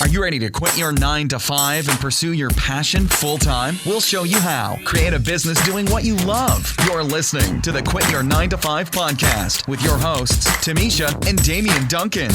Are you ready to quit your 9 to 5 and pursue your passion full time? We'll show you how. Create a business doing what you love. You're listening to the Quit Your 9 to 5 podcast with your hosts, Tamisha and Damian Duncan.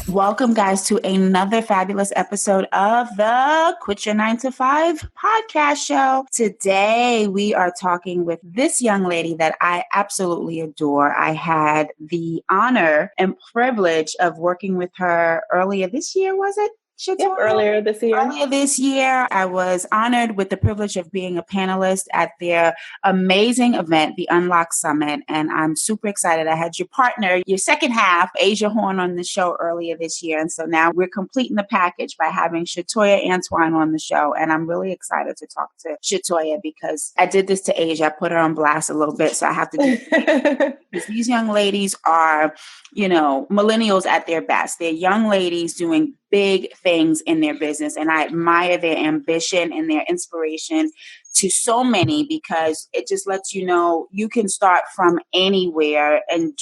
Welcome, guys, to another fabulous episode of the Quit Your 9 to 5 podcast show. Today, we are talking with this young lady that I absolutely adore. I had the honor and privilege of working with her earlier this year, was it? Yep, earlier this year. Earlier this year, I was honored with the privilege of being a panelist at their amazing event, the Unlock Summit, and I'm super excited. I had your partner, your second half, Asia Horn, on the show earlier this year, and so now we're completing the package by having Shatoya Antoine on the show, and I'm really excited to talk to Shatoya because I did this to Asia. I put her on blast a little bit, so I have to do it. Because these young ladies are, millennials at their best. They're young ladies doing big things in their business. And I admire their ambition and their inspiration to so many because it just lets you know you can start from anywhere and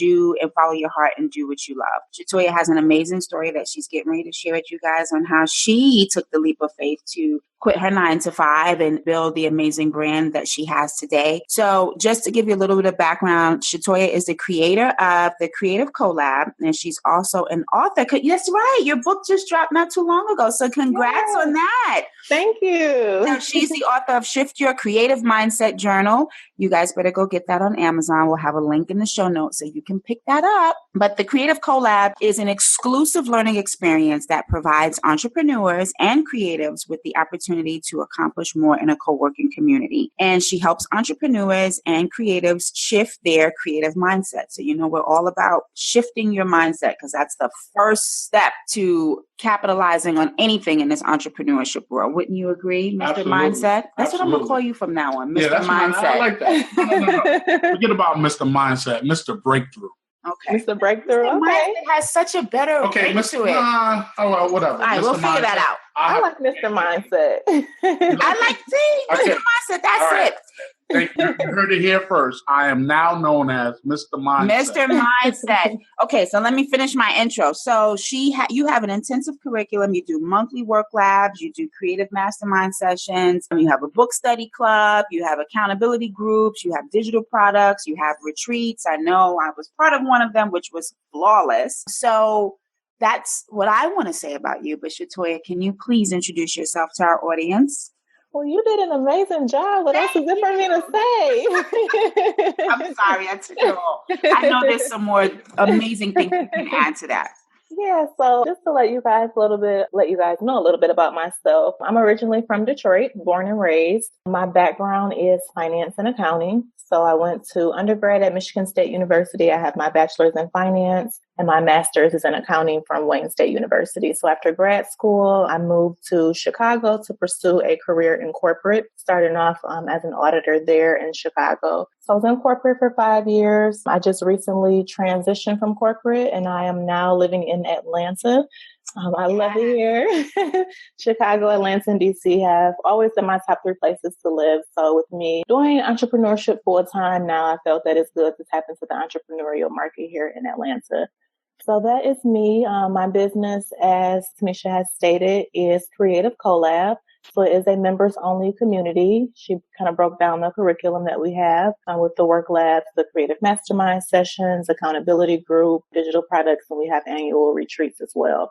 follow your heart and do what you love. Shatoya has an amazing story that she's getting ready to share with you guys on how she took the leap of faith to quit her 9 to 5 and build the amazing brand that she has today. So just to give you a little bit of background, Shatoya is the creator of the Creative Collab, and she's also an author. That's right. Your book just dropped not too long ago. So congrats on that. Thank you. Now, she's the author of Shift Your Creative Mindset Journal. You guys better go get that on Amazon. We'll have a link in the show notes so you can pick that up. But the Creative Collab is an exclusive learning experience that provides entrepreneurs and creatives with the opportunity to accomplish more in a co-working community. And she helps entrepreneurs and creatives shift their creative mindset. So, we're all about shifting your mindset because that's the first step to capitalizing on anything in this entrepreneurship world. Wouldn't you agree, Mr. Absolutely. Mindset? That's Absolutely. what I'm going to call you from now on, Mr. Yeah, that's Mindset. I like that. No. Forget about Mr. Mindset, Mr. Breakthrough. Okay. Mr. Breakthrough. Mr. Okay. Mindset has such a better Okay, ring to it. Well, whatever. All right, we'll figure that out. I like Mr. Mindset. I like Mr. Mindset. That's right. it. You heard it here first. I am now known as Mr. Mindset. Mr. Mindset. Okay, so let me finish my intro. So you have an intensive curriculum. You do monthly work labs. You do creative mastermind sessions. You have a book study club. You have accountability groups. You have digital products. You have retreats. I know I was part of one of them, which was flawless. So that's what I want to say about you. But Shatoya, can you please introduce yourself to our audience? Well, you did an amazing job. What else is it for me to say? I'm sorry, I took it all. I know there's some more amazing things you can add to that. Yeah, so just to let you guys know a little bit about myself. I'm originally from Detroit, born and raised. My background is finance and accounting. So I went to undergrad at Michigan State University. I have my bachelor's in finance and my master's is in accounting from Wayne State University. So after grad school, I moved to Chicago to pursue a career in corporate, starting off as an auditor there in Chicago. So I was in corporate for 5 years. I just recently transitioned from corporate and I am now living in Atlanta. I love it here. Chicago, Atlanta, and DC have always been my top 3 places to live. So with me doing entrepreneurship full time now, I felt that it's good to tap into the entrepreneurial market here in Atlanta. So that is me. My business, as Tamisha has stated, is Creative Collab. So it is a members-only community. She kind of broke down the curriculum that we have with the work labs, the creative mastermind sessions, accountability group, digital products, and we have annual retreats as well.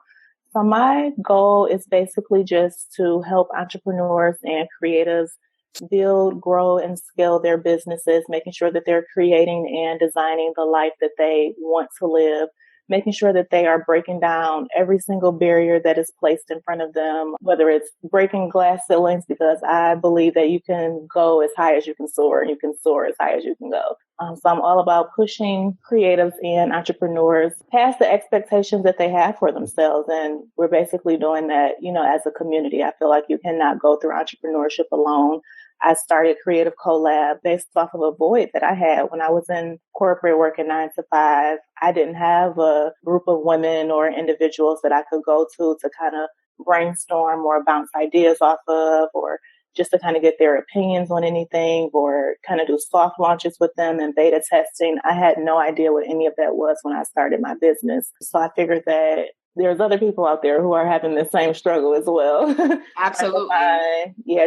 So my goal is basically just to help entrepreneurs and creatives build, grow, and scale their businesses, making sure that they're creating and designing the life that they want to live, making sure that they are breaking down every single barrier that is placed in front of them, whether it's breaking glass ceilings, because I believe that you can go as high as you can soar and you can soar as high as you can go. So I'm all about pushing creatives and entrepreneurs past the expectations that they have for themselves. And we're basically doing that, as a community. I feel like you cannot go through entrepreneurship alone. I started Creative Collab based off of a void that I had when I was in corporate working 9 to 5. I didn't have a group of women or individuals that I could go to kind of brainstorm or bounce ideas off of or just to kind of get their opinions on anything or kind of do soft launches with them and beta testing. I had no idea what any of that was when I started my business. So I figured that there's other people out there who are having the same struggle as well. Absolutely.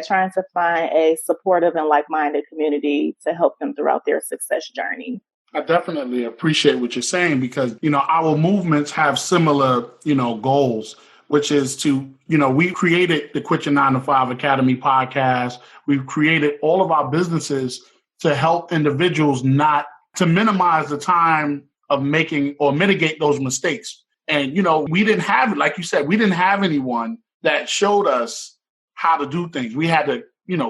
Trying to find a supportive and like-minded community to help them throughout their success journey. I definitely appreciate what you're saying because, our movements have similar, goals, which is to, we created the Quit Your 9 to 5 Academy podcast. We've created all of our businesses to help individuals not to minimize the time of making or mitigate those mistakes. And, we didn't have, like you said, we didn't have anyone that showed us how to do things. We had to,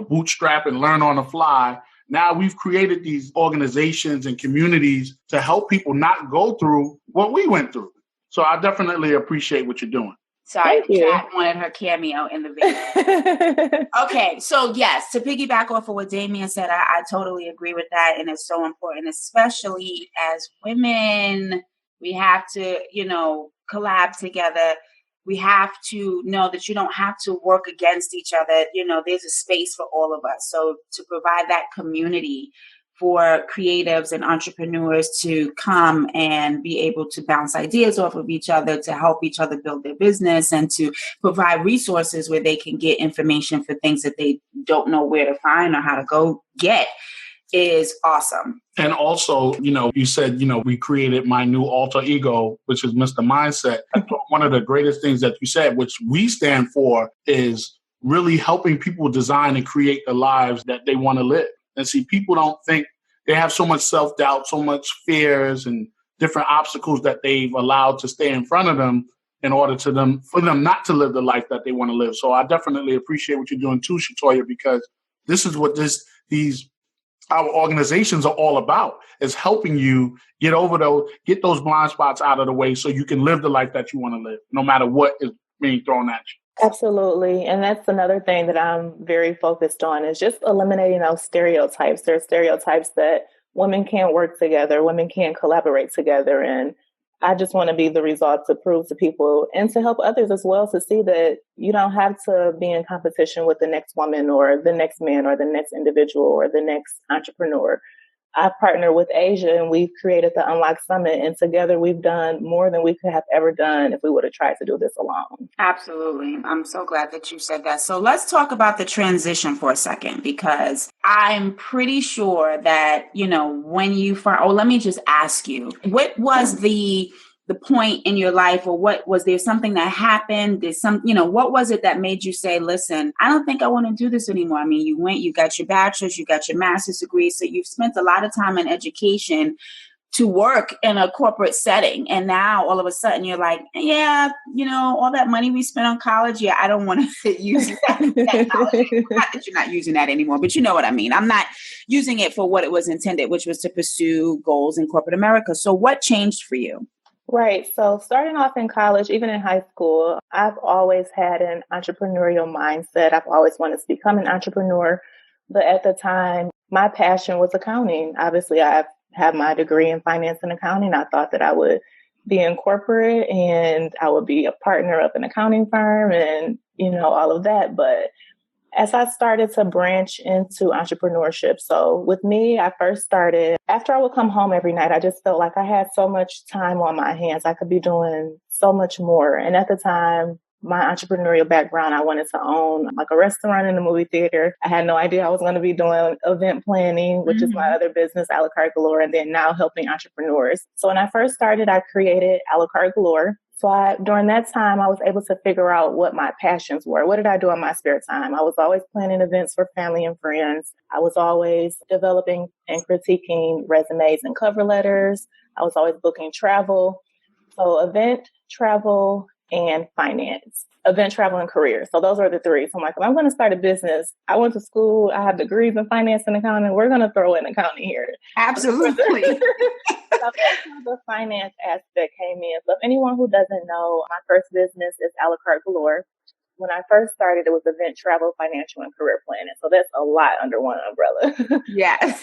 bootstrap and learn on the fly. Now we've created these organizations and communities to help people not go through what we went through. So I definitely appreciate what you're doing. Sorry, Kat wanted her cameo in the video. Okay, so yes, to piggyback off of what Damien said, I totally agree with that. And it's so important, especially as women, we have to, collab together. We have to know that you don't have to work against each other. There's a space for all of us. So to provide that community for creatives and entrepreneurs to come and be able to bounce ideas off of each other, to help each other build their business, and to provide resources where they can get information for things that they don't know where to find or how to go get is awesome. And also, you said, we created my new alter ego, which is Mr. Mindset. I thought one of the greatest things that you said, which we stand for, is really helping people design and create the lives that they want to live. And see, people don't think they have so much self-doubt, so much fears and different obstacles that they've allowed to stay in front of them in order for them not to live the life that they want to live. So I definitely appreciate what you're doing too, Shatoya, because this is what our organizations are all about, is helping you get those blind spots out of the way so you can live the life that you want to live, no matter what is being thrown at you. Absolutely. And that's another thing that I'm very focused on, is just eliminating those stereotypes. There are stereotypes that women can't work together, women can't collaborate together. And I just want to be the result to prove to people and to help others as well to see that you don't have to be in competition with the next woman or the next man or the next individual or the next entrepreneur. I've partnered with Asia and we've created the Unlock Summit, and together we've done more than we could have ever done if we would have tried to do this alone. Absolutely. I'm so glad that you said that. So let's talk about the transition for a second, because I'm pretty sure that, when you let me just ask you, what was the point in your life, or was there something that happened? What was it that made you say, listen, I don't think I want to do this anymore? I mean, you got your bachelor's, you got your master's degree. So you've spent a lot of time in education to work in a corporate setting. And now all of a sudden you're like, yeah, all that money we spent on college. Yeah, I don't want to use that knowledge. Not that you're not using that anymore, but you know what I mean? I'm not using it for what it was intended, which was to pursue goals in corporate America. So what changed for you? Right. So starting off in college, even in high school, I've always had an entrepreneurial mindset. I've always wanted to become an entrepreneur. But at the time, my passion was accounting. Obviously, I have my degree in finance and accounting. I thought that I would be in corporate and I would be a partner of an accounting firm and, all of that. But as I started to branch into entrepreneurship, so with me, I first started after I would come home every night. I just felt like I had so much time on my hands. I could be doing so much more. And at the time, my entrepreneurial background, I wanted to own like a restaurant and a movie theater. I had no idea I was going to be doing event planning, which is my other business, A La Carte Galore, and then now helping entrepreneurs. So when I first started, I created A La Carte Galore. So during that time, I was able to figure out what my passions were. What did I do in my spare time? I was always planning events for family and friends. I was always developing and critiquing resumes and cover letters. I was always booking travel. So event, travel, and finance. Event, travel, and career. So those are the three. So I'm like, if I'm going to start a business, I went to school, I have degrees in finance and accounting. We're going to throw in accounting here. Absolutely. So that's how the finance aspect came in. So if anyone who doesn't know, my first business is A La Carte Galore. When I first started, it was event, travel, financial, and career planning. So that's a lot under one umbrella. Yes.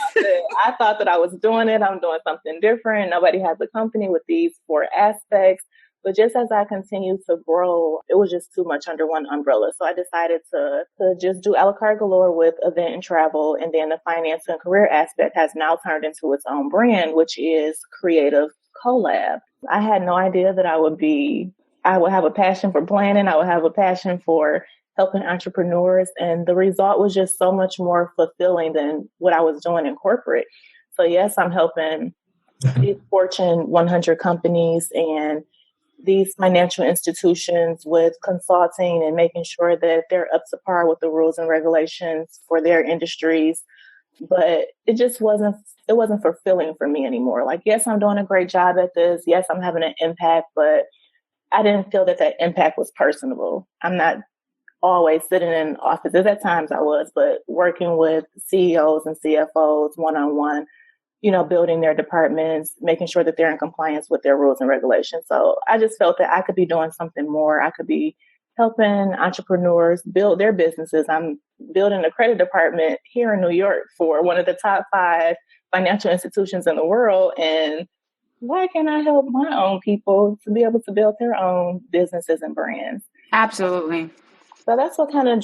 I thought that I was doing it. I'm doing something different. Nobody has a company with these 4 aspects. But just as I continued to grow, it was just too much under one umbrella. So I decided to just do a la carte galore with event and travel. And then the finance and career aspect has now turned into its own brand, which is Creative Collab. I had no idea that I would have a passion for planning. I would have a passion for helping entrepreneurs. And the result was just so much more fulfilling than what I was doing in corporate. So yes, I'm helping these Fortune 100 companies and these financial institutions with consulting and making sure that they're up to par with the rules and regulations for their industries. But it wasn't fulfilling for me anymore. Like, yes, I'm doing a great job at this. Yes, I'm having an impact, but I didn't feel that impact was personable. I'm not always sitting in offices. At times I was, but working with CEOs and CFOs one-on-one, building their departments, making sure that they're in compliance with their rules and regulations. So I just felt that I could be doing something more. I could be helping entrepreneurs build their businesses. I'm building a credit department here in New York for one of the top 5 financial institutions in the world. And why can't I help my own people to be able to build their own businesses and brands? Absolutely. So that's what kind of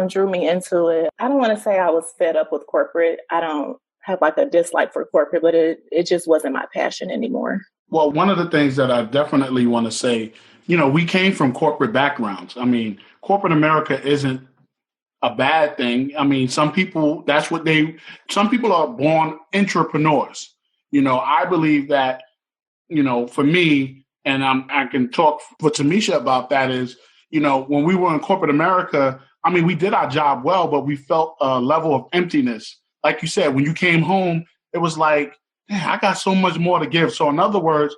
drew me into it. I don't want to say I was fed up with corporate. I don't have like a dislike for corporate, but it just wasn't my passion anymore. Well, one of the things that I definitely want to say, we came from corporate backgrounds. I mean, corporate America isn't a bad thing. I mean, some people are born entrepreneurs. I believe that, for me, and I can talk for Tamisha about that is, when we were in corporate America, I mean, we did our job well, but we felt a level of emptiness. Like you said, when you came home, it was like, man, I got so much more to give. So in other words,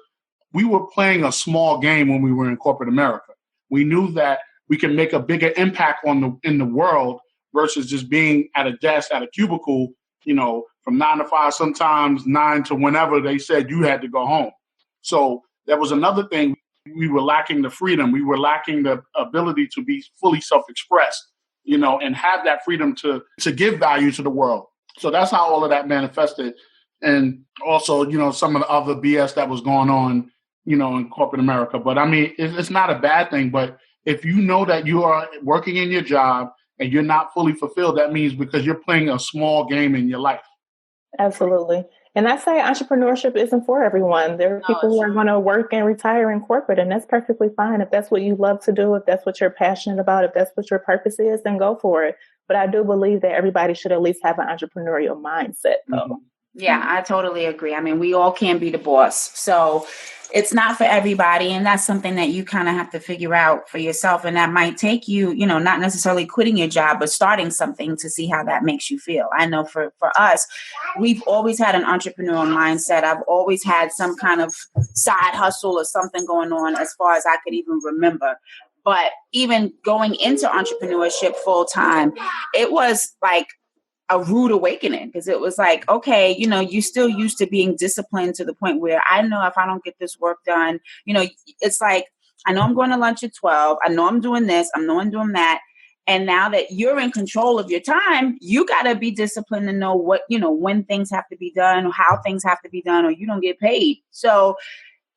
we were playing a small game when we were in corporate America. We knew that we can make a bigger impact in the world versus just being at a desk, at a cubicle, from 9 to 5, sometimes 9 to whenever they said you had to go home. So that was another thing. We were lacking the freedom. We were lacking the ability to be fully self-expressed, and have that freedom to give value to the world. So that's how all of that manifested. And also, some of the other BS that was going on, in corporate America. But I mean, it's not a bad thing. But if you know that you are working in your job and you're not fully fulfilled, that means because you're playing a small game in your life. Absolutely. And I say entrepreneurship isn't for everyone. There are people who are going to work and retire in corporate, and that's perfectly fine. If that's what you love to do, if that's what you're passionate about, if that's what your purpose is, then go for it. But I do believe that everybody should at least have an entrepreneurial mindset, though. Mm-hmm. Yeah, I totally agree. I mean, we all can't be the boss. So it's not for everybody. And that's something that you kind of have to figure out for yourself. And that might take you, not necessarily quitting your job, but starting something to see how that makes you feel. I know for us, we've always had an entrepreneurial mindset. I've always had some kind of side hustle or something going on as far as I could even remember. But even going into entrepreneurship full time, it was like a rude awakening, because it was like, okay, you still used to being disciplined to the point where I know if I don't get this work done, it's like, I know I'm going to lunch at 12. I know I'm doing this. I know I'm doing that. And now that you're in control of your time, you got to be disciplined to know what, when things have to be done, or how things have to be done, or you don't get paid. So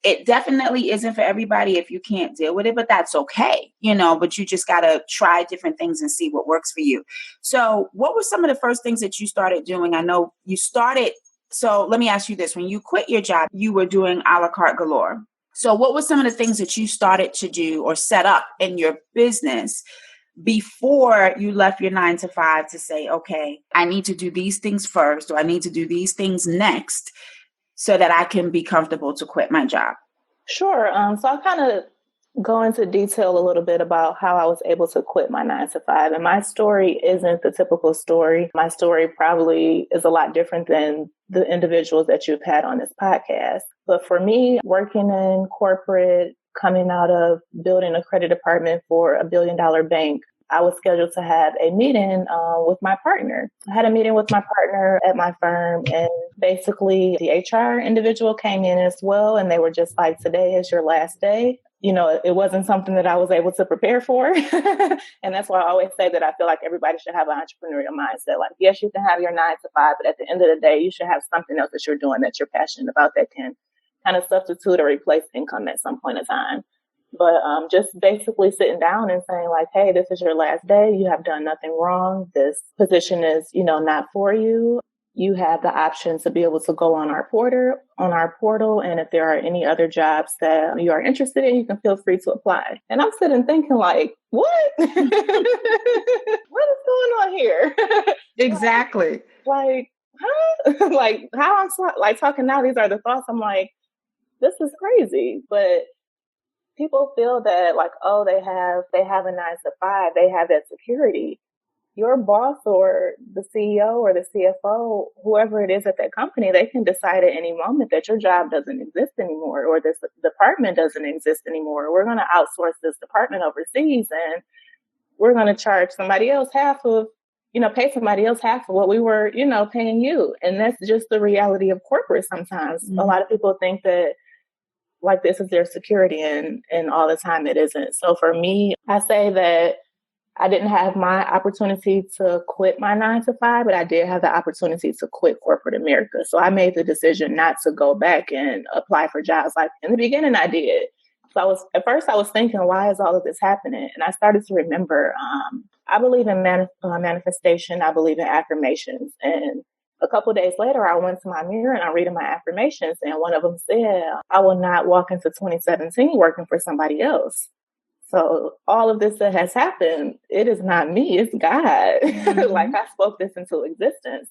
it definitely isn't for everybody if you can't deal with it, but that's okay, but you just got to try different things and see what works for you. So what were some of the first things that you started doing? I know you started. So let me ask you this. When you quit your job, you were doing a la carte galore. So what were some of the things that you started to do or set up in your business before you left your 9 to 5 to say, okay, I need to do these things first, or I need to do these things next, so that I can be comfortable to quit my job? Sure. So I'll kind of go into detail a little bit about how I was able to quit my 9 to 5. And my story isn't the typical story. My story probably is a lot different than the individuals that you've had on this podcast. But for me, working in corporate, coming out of building a credit department for $1 billion bank, I was scheduled to have a meeting with my partner. I had a meeting with my partner at my firm, and basically the HR individual came in as well, and they were just like, today is your last day. It wasn't something that I was able to prepare for. And that's why I always say that I feel like everybody should have an entrepreneurial mindset. Like, yes, you can have your 9 to 5, but at the end of the day, you should have something else that you're doing that you're passionate about that can kind of substitute or replace income at some point in time. But just basically sitting down and saying like, hey, this is your last day. You have done nothing wrong. This position is, not for you. You have the option to be able to go on our portal. And if there are any other jobs that you are interested in, you can feel free to apply. And I'm sitting thinking like, what? What is going on here? Exactly. Like, huh? Like how I'm like talking now, these are the thoughts. I'm like, this is crazy. But people feel that like, oh, they have a 9-to-5, they have that security. Your boss or the CEO or the CFO, whoever it is at that company, they can decide at any moment that your job doesn't exist anymore, or this department doesn't exist anymore. We're going to outsource this department overseas, and we're going to charge somebody else pay somebody else half of what we were, paying you. And that's just the reality of corporate sometimes. Mm-hmm. A lot of people think that like this is their security, and all the time it isn't. So for me, I say that I didn't have my opportunity to quit my 9-to-5, but I did have the opportunity to quit corporate America. So I made the decision not to go back and apply for jobs. Like in the beginning, I did. So at first I was thinking, why is all of this happening? And I started to remember, I believe in manifestation. I believe in affirmations. And a couple of days later, I went to my mirror and I'm reading my affirmations. And one of them said, I will not walk into 2017 working for somebody else. So all of this that has happened, it is not me, it's God. Mm-hmm. Like I spoke this into existence.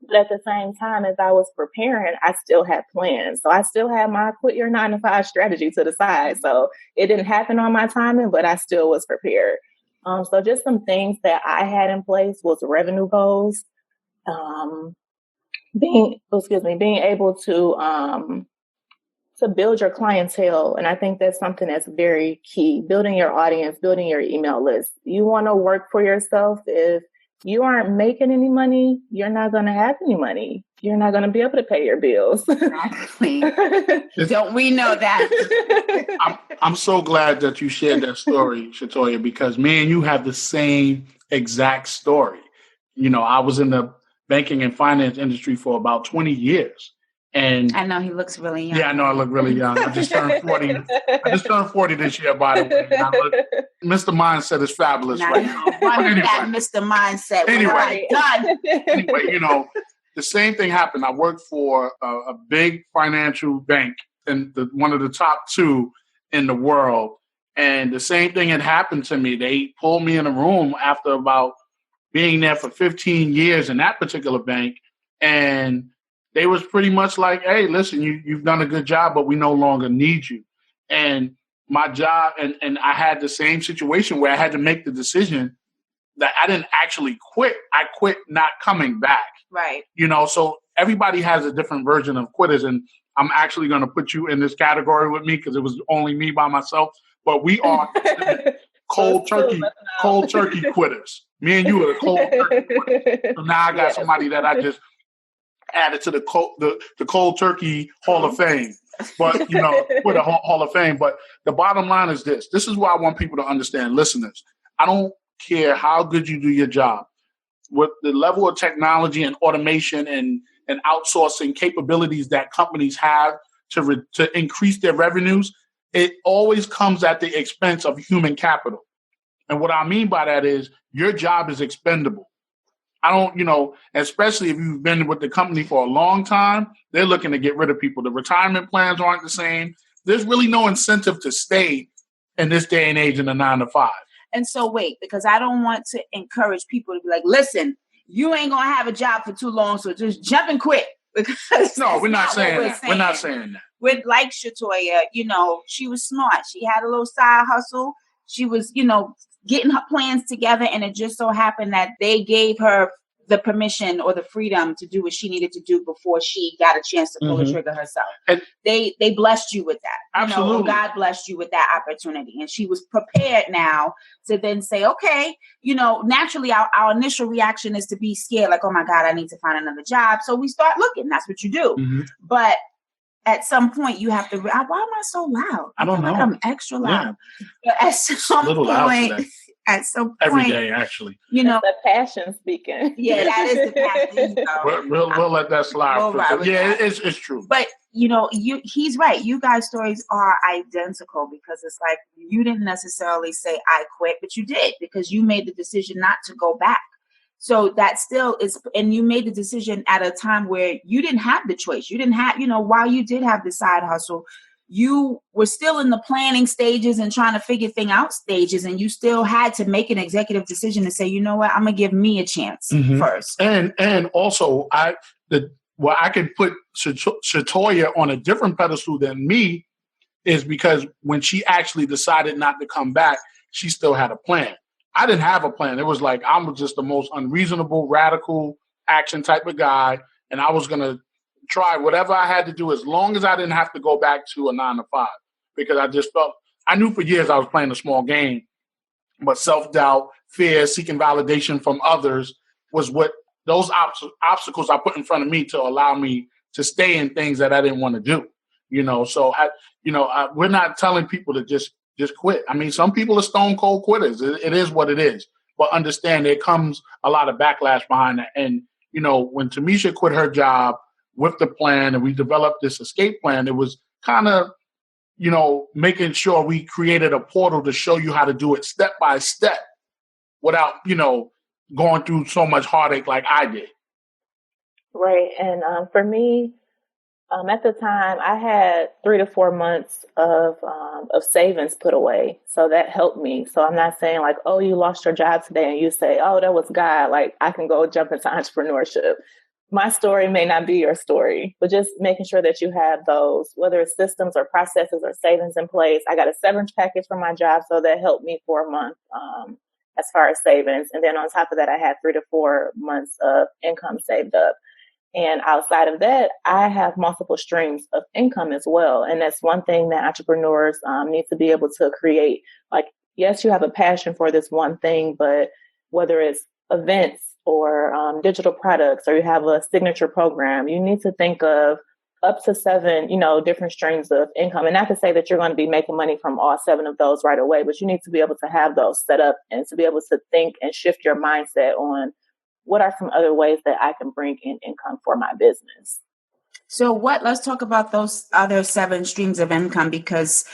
But at the same time, as I was preparing, I still had plans. So I still had my quit your 9-to-5 strategy to the side. So it didn't happen on my timing, but I still was prepared. So just some things that I had in place was revenue goals, being able to build your clientele. And I think that's something that's very key. Building your audience, building your email list. You want to work for yourself. If you aren't making any money, you're not going to have any money. You're not going to be able to pay your bills. Exactly. Don't we know that? I'm so glad that you shared that story, Shatoya, because me and you have the same exact story. I was in the banking and finance industry for about 20 years. And I know he looks really young. Yeah, I know I look really young. I just turned 40. I just turned 40 this year, by the way. Mr. Mindset is fabulous right now. Anyway, that Mr. Mindset. Anyway, the same thing happened. I worked for a big financial bank, and one of the top 2 in the world. And the same thing had happened to me. They pulled me in a room after about being there for 15 years in that particular bank, and they was pretty much like, hey, listen, you've done a good job, but we no longer need you. And my job, and I had the same situation where I had to make the decision that I didn't actually quit. I quit not coming back. Right. So everybody has a different version of quitters. And I'm actually going to put you in this category with me because it was only me by myself. But we are cold turkey quitters. Me and you are the cold turkey quitters. So now I got somebody that I just added to the cold turkey Hall of Fame, but with a Hall of Fame. But the bottom line is this. This is what I want people to understand, listeners. I don't care how good you do your job. With the level of technology and automation and outsourcing capabilities that companies have to increase their revenues, it always comes at the expense of human capital. And what I mean by that is your job is expendable. I don't, especially if you've been with the company for a long time, they're looking to get rid of people. The retirement plans aren't the same. There's really no incentive to stay in this day and age in a 9-to-5. And so wait, because I don't want to encourage people to be like, listen, you ain't going to have a job for too long, so just jump and quit. Because no, we're not saying that. We're not saying that. With like Shatoya, she was smart. She had a little side hustle. She was, getting her plans together, and it just so happened that they gave her the permission or the freedom to do what she needed to do before she got a chance to pull the trigger herself. And they blessed you with that. Absolutely. God blessed you with that opportunity. And she was prepared now to then say, okay, naturally our initial reaction is to be scared, like, oh my God, I need to find another job. So we start looking. That's what you do. Mm-hmm. But at some point you have to, why am I so loud? I don't know. I'm extra loud. Yeah. But at some point, at some point. Every day, actually. You know, the passion speaking. Yeah, that is the passion. We'll let that slide. It's true. But he's right. You guys' stories are identical because it's like you didn't necessarily say I quit, but you did because you made the decision not to go back. So that still is, and you made the decision at a time where you didn't have the choice. You didn't have, while you did have the side hustle, you were still in the planning stages and trying to figure things out stages. And you still had to make an executive decision to say, you know what, I'm going to give me a chance first. And also I could put Shatoya on a different pedestal than me is because when she actually decided not to come back, she still had a plan. I didn't have a plan. It was like I was just the most unreasonable, radical action type of guy. And I was going to try whatever I had to do as long as I didn't have to go back to a 9-to-5 because I just felt I knew for years I was playing a small game, but self-doubt, fear, seeking validation from others was what those obstacles I put in front of me to allow me to stay in things that I didn't want to do. So we're not telling people to just quit. I mean, some people are stone cold quitters. It is what it is. But understand there comes a lot of backlash behind that. And, when Tamisha quit her job with the plan and we developed this escape plan, it was kind of, making sure we created a portal to show you how to do it step by step without, going through so much heartache like I did. Right. And for me, at the time, I had 3 to 4 months of savings put away. So that helped me. So I'm not saying like, oh, you lost your job today and you say, oh, that was God. Like I can go jump into entrepreneurship. My story may not be your story, but just making sure that you have those, whether it's systems or processes or savings in place. I got a severance package from my job. So that helped me for a month as far as savings. And then on top of that, I had 3 to 4 months of income saved up. And outside of that, I have multiple streams of income as well. And that's one thing that entrepreneurs need to be able to create. Like, yes, you have a passion for this one thing, but whether it's events or digital products, or you have a signature program, you need to think of up to 7, different streams of income. And not to say that you're going to be making money from all 7 of those right away, but you need to be able to have those set up and to be able to think and shift your mindset on what are some other ways that I can bring in income for my business. So let's talk about those other 7 streams of income, because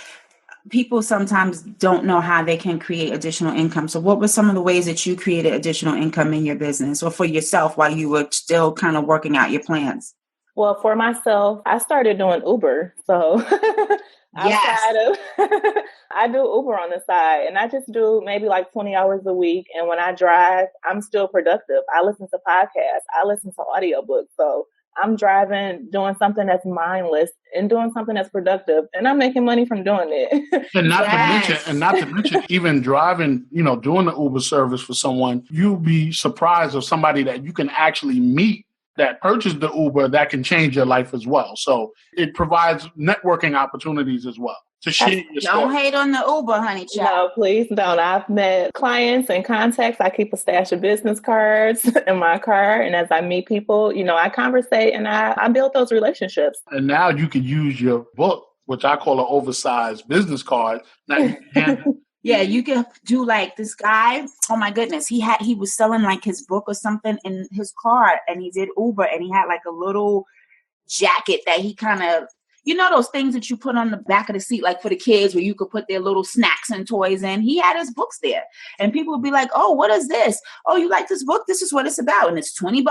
people sometimes don't know how they can create additional income. So what were some of the ways that you created additional income in your business or for yourself while you were still kind of working out your plans? Well, for myself, I started doing Uber. So I do Uber on the side, and I just do maybe like 20 hours a week. And when I drive, I'm still productive. I listen to podcasts. I listen to audiobooks. So I'm driving, doing something that's mindless and doing something that's productive, and I'm making money from doing it. And not to mention, even driving, doing the Uber service for someone, you'll be surprised of somebody that you can actually meet that purchased the Uber that can change your life as well. So it provides networking opportunities as well. To share your story. Don't hate on the Uber, honey child. No, please don't. I've met clients and contacts. I keep a stash of business cards in my car. And as I meet people, I conversate and I build those relationships. And now you can use your book, which I call an oversized business card. Now you can Yeah, you can do like this guy. Oh my goodness. He was selling like his book or something in his car, and he did Uber, and he had like a little jacket that he kind of, those things that you put on the back of the seat, like for the kids where you could put their little snacks and toys in. He had his books there, and people would be like, oh, what is this? Oh, you like this book? This is what it's about. And it's $20.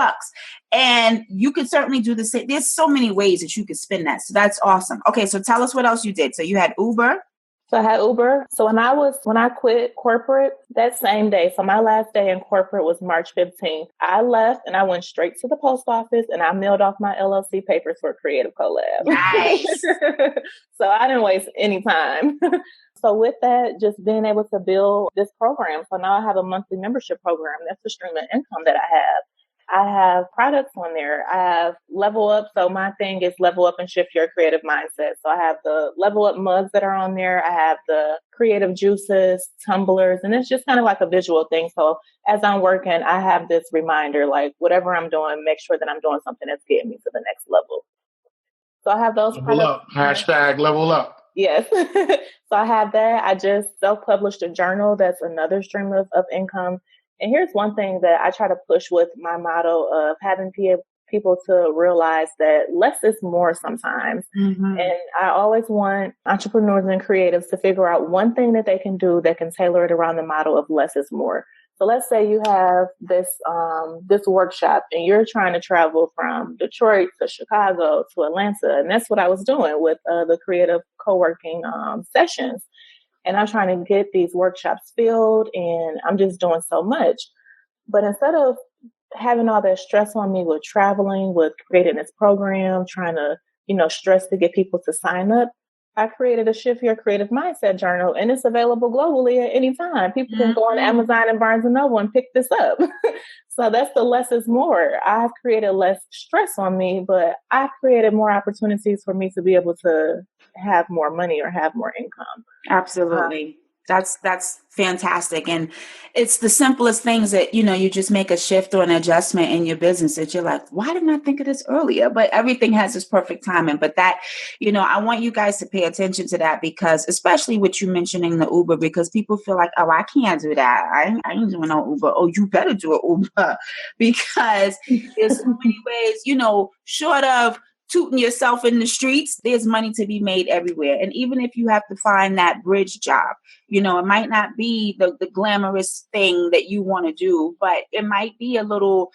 And you could certainly do the same. There's so many ways that you could spin that. So that's awesome. Okay. So tell us what else you did. So you had Uber. So I had Uber. So when I quit corporate that same day, so my last day in corporate was March 15th. I left and I went straight to the post office and I mailed off my LLC papers for Creative Collab. Nice. So I didn't waste any time. So with that, just being able to build this program. So now I have a monthly membership program. That's the stream of income that I have. I have products on there. I have Level Up. So my thing is level up and shift your creative mindset. So I have the Level Up mugs that are on there. I have the creative juices, tumblers, and it's just kind of like a visual thing. So as I'm working, I have this reminder, like whatever I'm doing, make sure that I'm doing something that's getting me to the next level. So I have those level products. up. # level up. Yes. So I have that. I just self-published a journal. That's another stream of income. And here's one thing that I try to push with my motto of having people to realize that less is more sometimes. Mm-hmm. And I always want entrepreneurs and creatives to figure out one thing that they can do that can tailor it around the model of less is more. So let's say you have this workshop and you're trying to travel from Detroit to Chicago to Atlanta. And that's what I was doing with the creative co-working sessions. And I'm trying to get these workshops filled and I'm just doing so much. But instead of having all that stress on me with traveling, with creating this program, trying to, stress to get people to sign up, I created a Shift Your Creative Mindset journal, and it's available globally at any time. People can go on Amazon and Barnes & Noble and pick this up. So that's the less is more. I've created less stress on me, but I've created more opportunities for me to be able to have more money or have more income. Absolutely. That's fantastic. And it's the simplest things that, you just make a shift or an adjustment in your business that you're like, why didn't I think of this earlier? But everything has its perfect timing. But that, I want you guys to pay attention to that because especially with you mentioning the Uber, because people feel like, oh, I can't do that. I ain't doing no Uber. Oh, you better do an Uber because there's so many ways, short of tooting yourself in the streets, there's money to be made everywhere. And even if you have to find that bridge job, it might not be the glamorous thing that you want to do, but it might be a little,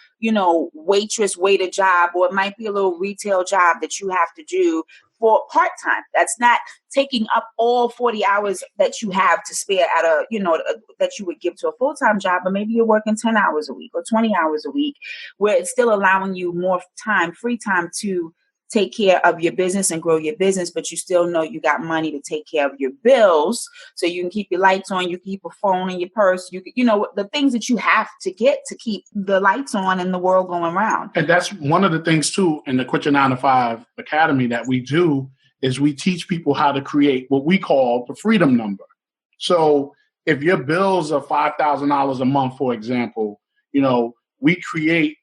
waitress, waiter job, or it might be a little retail job that you have to do for part-time. That's not taking up all 40 hours that you have to spare at that you would give to a full-time job, but maybe you're working 10 hours a week or 20 hours a week, where it's still allowing you more time, free time to take care of your business and grow your business, but you still know you got money to take care of your bills. So you can keep your lights on, you keep a phone in your purse, the things that you have to get to keep the lights on and the world going round. And that's one of the things too in the Quit Your 9 to 5 Academy that we do is we teach people how to create what we call the freedom number. So if your bills are $5,000 a month, for example, we create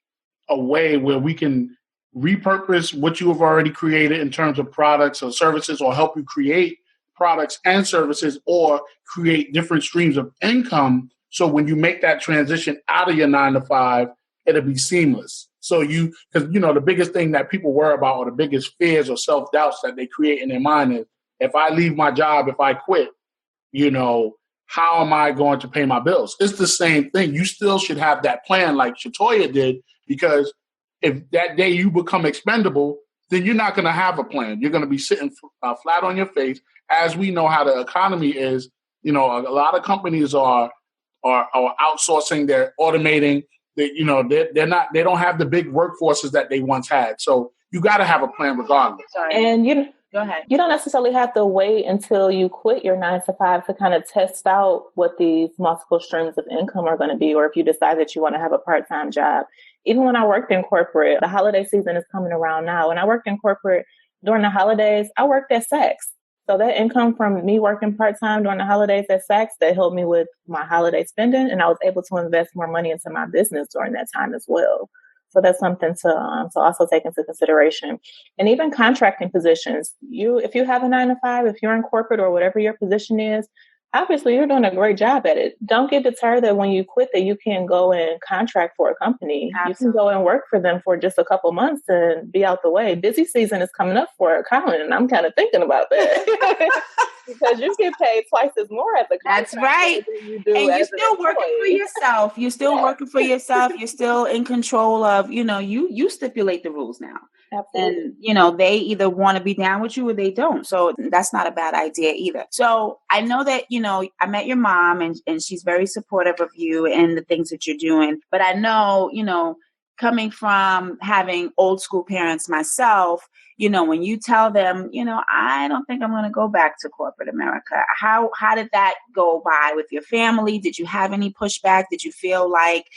a way where we can repurpose what you have already created in terms of products or services, or help you create products and services, or create different streams of income. So when you make that transition out of your 9 to 5, it'll be seamless. So because the biggest thing that people worry about, or the biggest fears or self-doubts that they create in their mind is, if I leave my job, if I quit, how am I going to pay my bills? It's the same thing. You still should have that plan like Shatoya did, because if that day you become expendable, then you're not going to have a plan. You're going to be sitting flat on your face. As we know how the economy is, a lot of companies are outsourcing, they're automating. They don't have the big workforces that they once had. So you got to have a plan regardless. And Go ahead. You don't necessarily have to wait until you quit your 9 to 5 to kind of test out what these multiple streams of income are going to be, or if you decide that you want to have a part-time job. Even when I worked in corporate, the holiday season is coming around now. When I worked in corporate during the holidays, I worked at Saks. So that income from me working part-time during the holidays at Saks, that helped me with my holiday spending, and I was able to invest more money into my business during that time as well. So that's something to also take into consideration. And even contracting positions, if you have a 9 to 5, if you're in corporate or whatever your position is, obviously you're doing a great job at it. Don't get deterred that when you quit that you can go and contract for a company. Absolutely. You can go and work for them for just a couple months and be out the way. Busy season is coming up for Colin, and I'm kind of thinking about that. Because you get paid twice as more as a contractor. That's right. And you're still working for yourself. You're still working for yourself. You're still in control of, you stipulate the rules now. Absolutely. And, they either want to be down with you or they don't. So that's not a bad idea either. So I know that, I met your mom and she's very supportive of you and the things that you're doing. But I know, coming from having old school parents myself, when you tell them, I don't think I'm going to go back to corporate America. How did that go by with your family? Did you have any pushback? Did you feel like,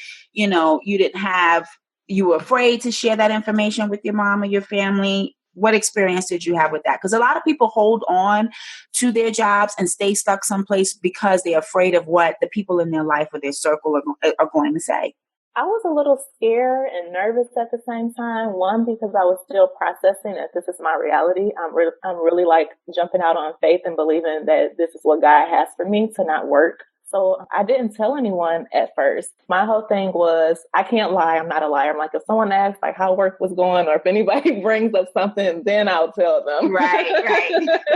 you were afraid to share that information with your mom or your family? What experience did you have with that? Because a lot of people hold on to their jobs and stay stuck someplace because they're afraid of what the people in their life or their circle are going to say. I was a little scared and nervous at the same time. One, because I was still processing that this is my reality. I'm really like jumping out on faith and believing that this is what God has for me to not work. So I didn't tell anyone at first. My whole thing was, I can't lie. I'm not a liar. I'm like, if someone asks like how work was going, or if anybody brings up something, then I'll tell them. Right.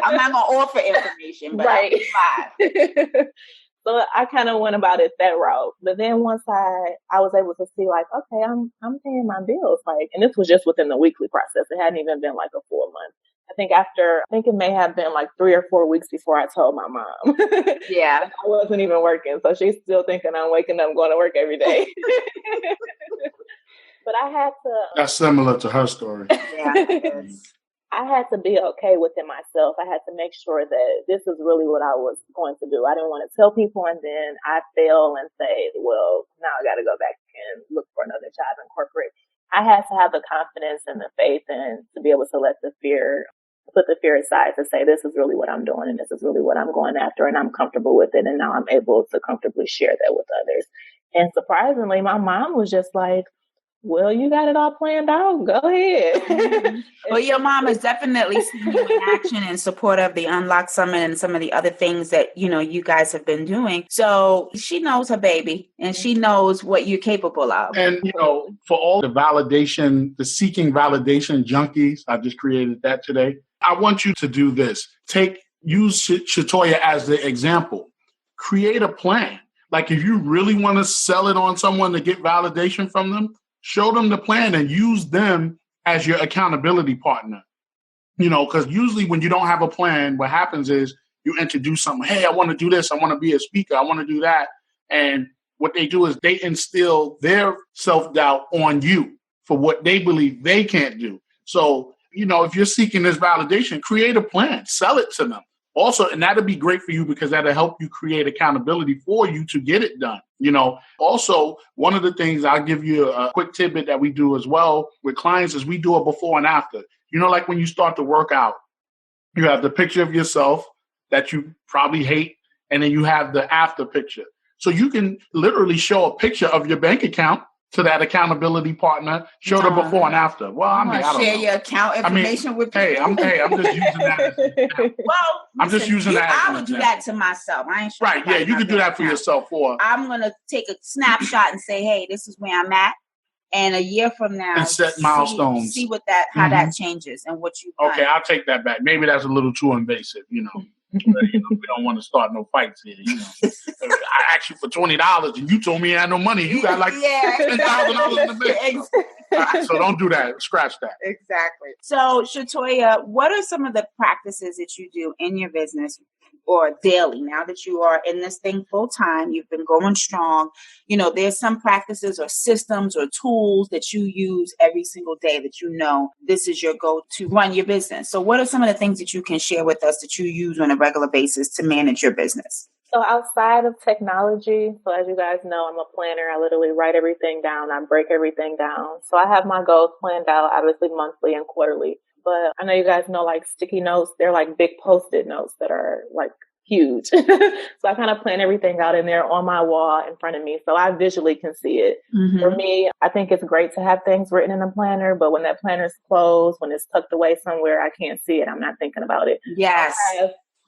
I'm not going to offer information, but right. I'll be live. So I kind of went about it that route. But then once I was able to see like, okay, I'm paying my bills. Like, and this was just within the weekly process. It hadn't even been like a full month. I think it may have been like 3 or 4 weeks before I told my mom. Yeah. I wasn't even working. So she's still thinking I'm waking up going to work every day. But I had to. That's similar to her story. Yeah. I had to be okay within myself. I had to make sure that this is really what I was going to do. I didn't want to tell people and then I fail and say, well, now I got to go back and look for another job in corporate. I had to have the confidence and the faith and to be able to put the fear aside to say, this is really what I'm doing and this is really what I'm going after and I'm comfortable with it. And now I'm able to comfortably share that with others. And surprisingly, my mom was just like, well, you got it all planned out. Go ahead. Mm-hmm. Well, your mom is definitely seeing you in action in support of the Unlock Summit and some of the other things that, you guys have been doing. So she knows her baby and she knows what you're capable of. And, for all the seeking validation junkies, I just created that today. I want you to do this. Use Shatoya as the example. Create a plan. Like if you really want to sell it on someone to get validation from them, show them the plan and use them as your accountability partner. Because usually when you don't have a plan, what happens is you introduce something. Hey, I want to do this. I want to be a speaker. I want to do that. And what they do is they instill their self-doubt on you for what they believe they can't do. So, if you're seeking this validation, create a plan, sell it to them. Also, and that'll be great for you because that'll help you create accountability for you to get it done. Also, one of the things I'll give you a quick tidbit that we do as well with clients is we do a before and after. Like when you start to work out, you have the picture of yourself that you probably hate, and then you have the after picture. So you can literally show a picture of your bank account to that accountability partner, show the before and after. Well, I don't share know. Your account information with people. I'm just using that. I'm just using that. I would do that to myself. I ain't sure. Right. Yeah, you can do that for yourself. I'm going to take a snapshot and say, hey, this is where I'm at. And a year from now, and set milestones. See how that changes and what you. Okay, I'll take that back. Maybe that's a little too invasive, we don't want to start no fights here. I asked you for $20 and you told me I had no money. You got like $10,000 in the bank. Right, so don't do that. Scratch that. Exactly. So Shatoya, what are some of the practices that you do in your business or daily now that you are in this thing full time? You've been going strong. There's some practices or systems or tools that you use every single day that this is your go to run your business. So what are some of the things that you can share with us that you use on a regular basis to manage your business? So outside of technology, so as you guys know, I'm a planner. I literally write everything down. I break everything down. So I have my goals planned out, obviously monthly and quarterly. But I know you guys know like sticky notes. They're like big Post-it notes that are like huge. So I kind of plan everything out in there on my wall in front of me. So I visually can see it. Mm-hmm. For me, I think it's great to have things written in a planner, but when that planner is closed, when it's tucked away somewhere, I can't see it. I'm not thinking about it. Yes.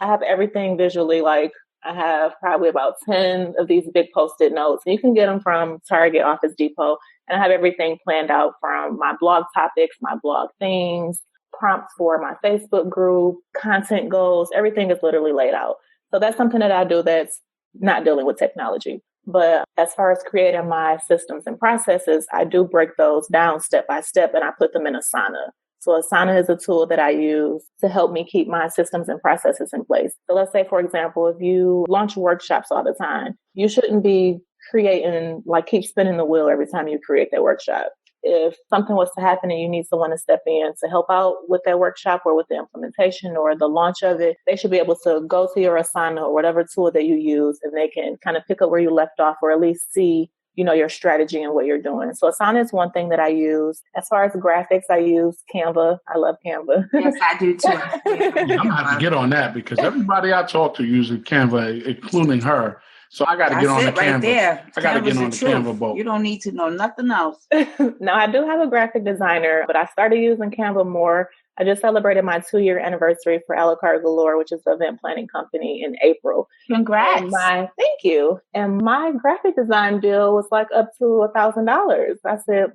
I have everything visually. Like I have probably about 10 of these big Post-it notes. And you can get them from Target, Office Depot. And I have everything planned out from my blog topics, my blog themes, prompts for my Facebook group, content goals. Everything is literally laid out. So that's something that I do that's not dealing with technology. But as far as creating my systems and processes, I do break those down step by step and I put them in Asana. So Asana is a tool that I use to help me keep my systems and processes in place. So let's say, for example, if you launch workshops all the time, you shouldn't be keep spinning the wheel every time you create that workshop. If something was to happen and you need someone to step in to help out with that workshop or with the implementation or the launch of it, they should be able to go to your Asana or whatever tool that you use, and they can kind of pick up where you left off or at least see, your strategy and what you're doing. So Asana is one thing that I use. As far as graphics, I use Canva. I love Canva. Yes, I do too. I'm going to have to get on that because everybody I talk to uses Canva, including her. So I got to get on the Canva. There. I got to get on the Canva boat. You don't need to know nothing else. No, I do have a graphic designer, but I started using Canva more. I just celebrated my 2-year anniversary for A La Carte Galore, which is an event planning company, in April. Congrats. Thank you. And my graphic design bill was like up to $1,000. I said,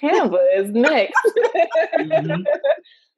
Canva is next. Mm-hmm.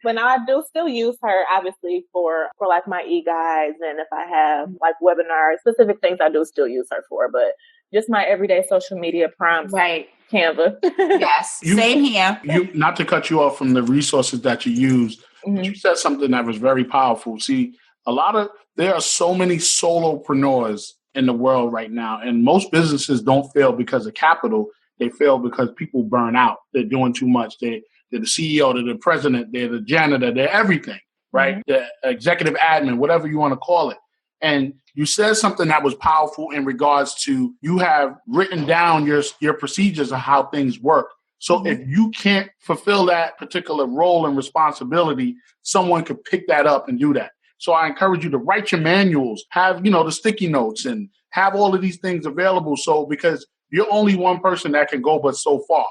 But now I do still use her, obviously, for like my e-guides. And if I have like webinars, specific things I do still use her for. But just my everyday social media prompts. Right. Canva. Yes. Same here. Not to cut you off from the resources that you use, but you said something that was very powerful. See, there are so many solopreneurs in the world right now, and most businesses don't fail because of capital. They fail because people burn out. They're doing too much. They're the CEO, they're the president, they're the janitor, they're everything, right? Mm-hmm. The executive admin, whatever you want to call it. And you said something that was powerful in regards to you have written down your procedures of how things work. So if you can't fulfill that particular role and responsibility, someone could pick that up and do that. So I encourage you to write your manuals, have, the sticky notes, and have all of these things available. So because you're only one person that can go but so far.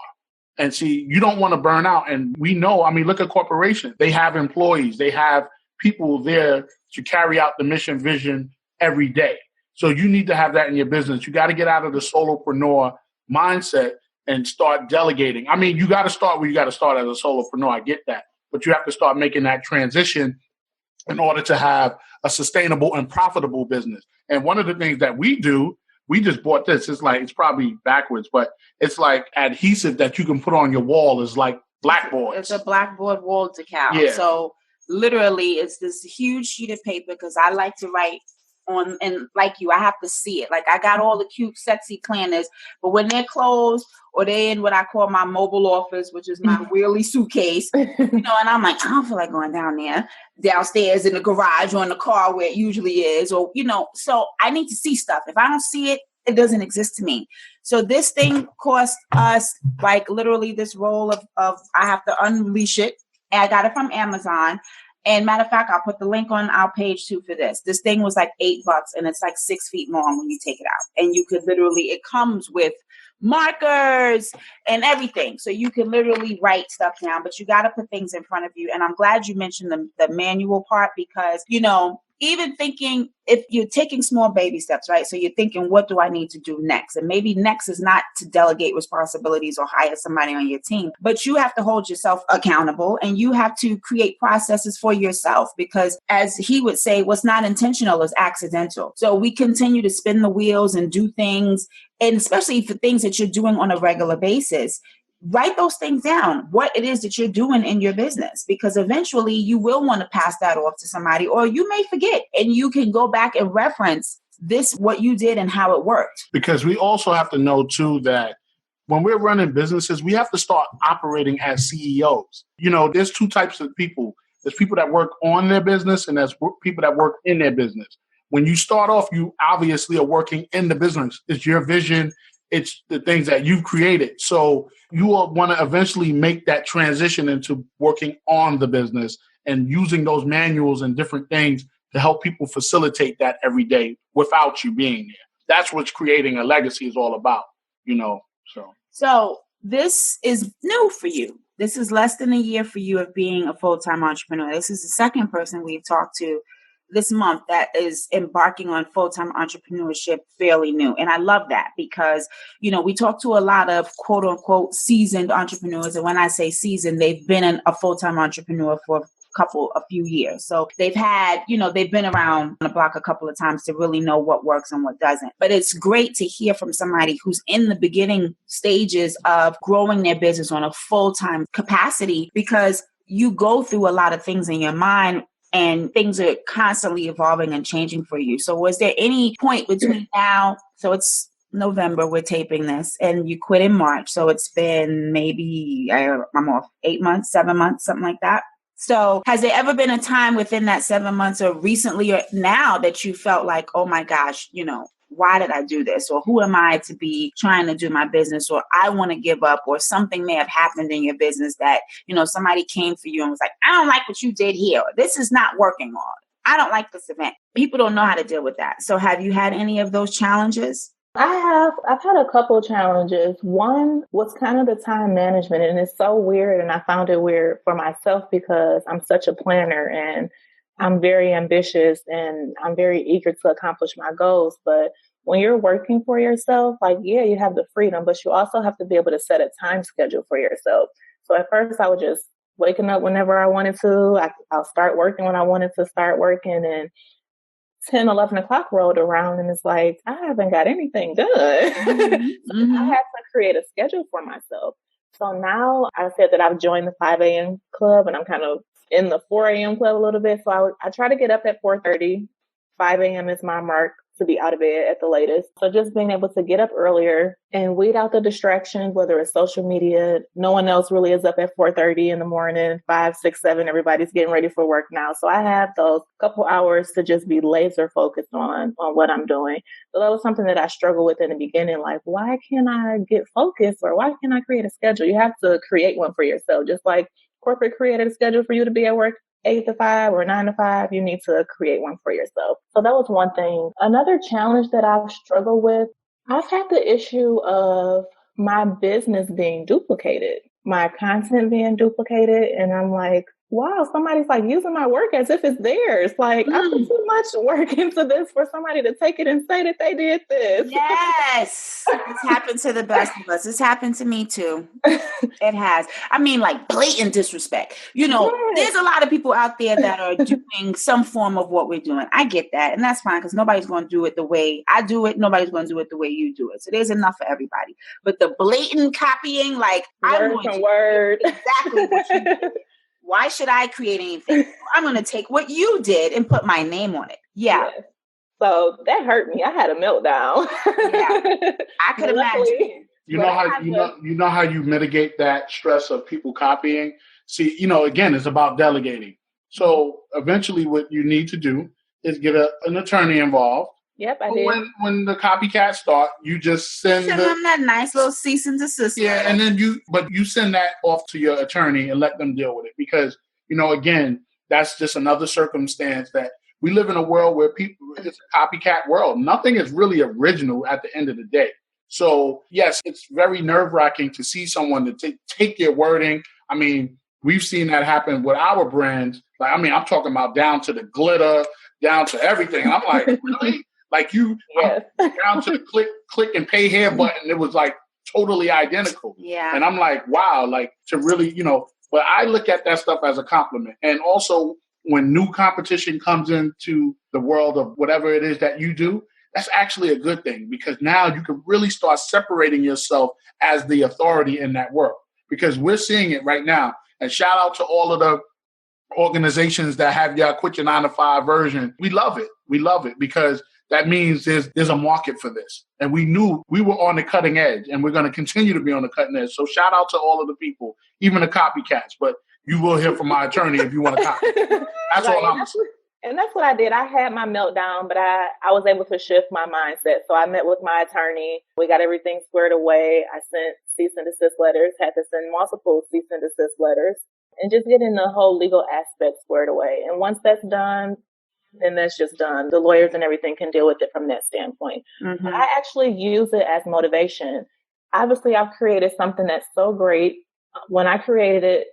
And see, you don't want to burn out. And we know, look at corporations. They have employees. They have people there to carry out the mission vision every day. So you need to have that in your business. You got to get out of the solopreneur mindset and start delegating. You got to start where you got to start as a solopreneur. I get that. But you have to start making that transition in order to have a sustainable and profitable business. And one of the things that we do, we just bought this. It's probably backwards, but it's like adhesive that you can put on your wall. Is like blackboard. It's a blackboard wall decal. Yeah. So literally, it's this huge sheet of paper because I like to write on, and like you, I have to see it. Like I got all the cute, sexy planners, but when they're closed or they're in what I call my mobile office, which is my wheelie suitcase, and I'm like, I don't feel like going downstairs in the garage or in the car where it usually is, or, so I need to see stuff. If I don't see it, it doesn't exist to me. So this thing cost us like literally this roll of I have to unleash it. And I got it from Amazon. And matter of fact, I'll put the link on our page too for this. This thing was like $8 and it's like 6 feet long when you take it out. And you could literally, it comes with markers and everything. So you can literally write stuff down, but you got to put things in front of you. And I'm glad you mentioned the manual part because, even thinking if you're taking small baby steps, right? So you're thinking, what do I need to do next? And maybe next is not to delegate responsibilities or hire somebody on your team, but you have to hold yourself accountable and you have to create processes for yourself because as he would say, what's not intentional is accidental. So we continue to spin the wheels and do things, and especially for things that you're doing on a regular basis. Write those things down, what it is that you're doing in your business, because eventually you will want to pass that off to somebody, or you may forget and you can go back and reference this, what you did and how it worked. Because we also have to know too that when we're running businesses, we have to start operating as CEOs. There's two types of people. There's people that work on their business and there's people that work in their business. When you start off, you obviously are working in the business. It's your vision. It's the things that you've created. So you will want to eventually make that transition into working on the business and using those manuals and different things to help people facilitate that every day without you being there. That's what creating a legacy is all about, So this is new for you. This is less than a year for you of being a full-time entrepreneur. This is the second person we've talked to this month that is embarking on full-time entrepreneurship fairly new. And I love that because, we talk to a lot of quote unquote seasoned entrepreneurs. And when I say seasoned, they've been a full-time entrepreneur for a few years. So they've had, they've been around the block a couple of times to really know what works and what doesn't. But it's great to hear from somebody who's in the beginning stages of growing their business on a full-time capacity, because you go through a lot of things in your mind and things are constantly evolving and changing for you. So was there any point between now, so it's November, we're taping this, and you quit in March. So it's been maybe, I'm off 8 months, 7 months, something like that. So has there ever been a time within that 7 months or recently or now that you felt like, oh my gosh, why did I do this? Or who am I to be trying to do my business? Or I want to give up, or something may have happened in your business that, somebody came for you and was like, I don't like what you did here. This is not working on. I don't like this event. People don't know how to deal with that. So have you had any of those challenges? I've had a couple of challenges. One was kind of the time management, and it's so weird. And I found it weird for myself because I'm such a planner and I'm very ambitious and I'm very eager to accomplish my goals. But when you're working for yourself, like, yeah, you have the freedom, but you also have to be able to set a time schedule for yourself. So at first I was just waking up whenever I wanted to. I'll start working when I wanted to start working, and 10, 11 o'clock rolled around and it's like, I haven't got anything done. So I had to create a schedule for myself. So now I said that I've joined the 5 a.m. club and I'm kind of in the 4 a.m. club a little bit. So I try to get up at 4:30. 5 a.m. is my mark to be out of bed at the latest. So just being able to get up earlier and weed out the distractions, whether it's social media. No one else really is up at 4:30 in the morning, 5, 6, 7. Everybody's getting ready for work now. So I have those couple hours to just be laser focused on what I'm doing. So that was something that I struggled with in the beginning. Like, why can't I get focused, or why can't I create a schedule? You have to create one for yourself. Just like corporate created a schedule for you to be at work 8 to 5 or 9 to 5, you need to create one for yourself. So that was one thing. Another challenge that I've struggled with, I've had the issue of my business being duplicated, my content being duplicated. And I'm like, wow, somebody's like using my work as if it's theirs. Like, I put too much work into this for somebody to take it and say that they did this. Yes. It's happened to the best of us. It's happened to me too. It has. I mean, like blatant disrespect. You know, there's a lot of people out there that are doing some form of what we're doing. I get that. And that's fine because nobody's going to do it the way I do it. Nobody's going to do it the way you do it. So there's enough for everybody. But the blatant copying, like word from word. Exactly what you did. Why should I create anything? I'm going to take what you did and put my name on it. Yeah. Yes. So that hurt me. I had a meltdown. Yeah. I could imagine. You know how you mitigate that stress of people copying? See, again, it's about delegating. So eventually what you need to do is get an attorney involved. Yep, I did. When the copycats start, you just send them that nice little cease and desist. Yeah, and then you send that off to your attorney and let them deal with it. Because, again, that's just another circumstance that we live in a world where it's a copycat world. Nothing is really original at the end of the day. So, yes, it's very nerve-wracking to see someone to take your wording. I mean, we've seen that happen with our brands. Like, I'm talking about down to the glitter, down to everything. And I'm like, really? Like down to the click and pay here button, it was like totally identical. Yeah. And I'm like, wow, like to really, but I look at that stuff as a compliment. And also when new competition comes into the world of whatever it is that you do, that's actually a good thing because now you can really start separating yourself as the authority in that world because we're seeing it right now. And shout out to all of the organizations that have your quit your 9 to 5 version. We love it. We love it because that means there's a market for this. And we knew we were on the cutting edge and we're going to continue to be on the cutting edge. So shout out to all of the people, even the copycats. But you will hear from my attorney if you want to copy. That's all I'm saying. And that's what I did. I had my meltdown, but I was able to shift my mindset. So I met with my attorney. We got everything squared away. I sent cease and desist letters, had to send multiple cease and desist letters, and just getting the whole legal aspect squared away. And once that's done, then that's just done. The lawyers and everything can deal with it from that standpoint. Mm-hmm. I actually use it as motivation. Obviously, I've created something that's so great. When I created it,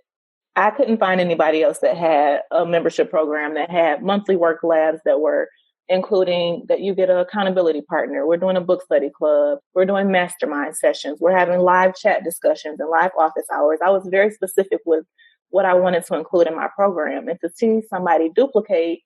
I couldn't find anybody else that had a membership program that had monthly work labs that were including that you get an accountability partner. We're doing a book study club. We're doing mastermind sessions. We're having live chat discussions and live office hours. I was very specific with what I wanted to include in my program, and to see somebody duplicate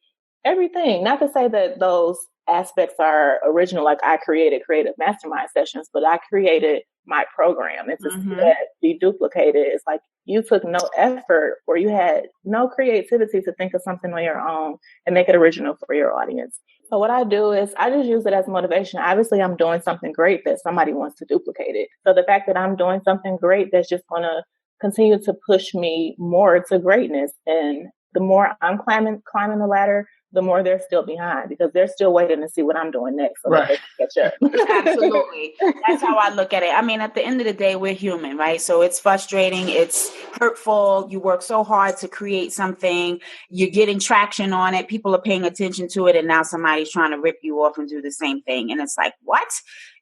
everything. Not to say that those aspects are original, like I created creative mastermind sessions, but I created my program. And to see that be duplicated, it's like you took no effort or you had no creativity to think of something on your own and make it original for your audience. So what I do is I just use it as motivation. Obviously, I'm doing something great that somebody wants to duplicate it. So the fact that I'm doing something great, that's just going to continue to push me more to greatness. And the more I'm climbing the ladder, the more they're still behind because they're still waiting to see what I'm doing next so that they can catch up. Absolutely. That's how I look at it. I mean, at the end of the day, we're human, right? So it's frustrating. It's hurtful. You work so hard to create something. You're getting traction on it. People are paying attention to it. And now somebody's trying to rip you off and do the same thing. And it's like, what?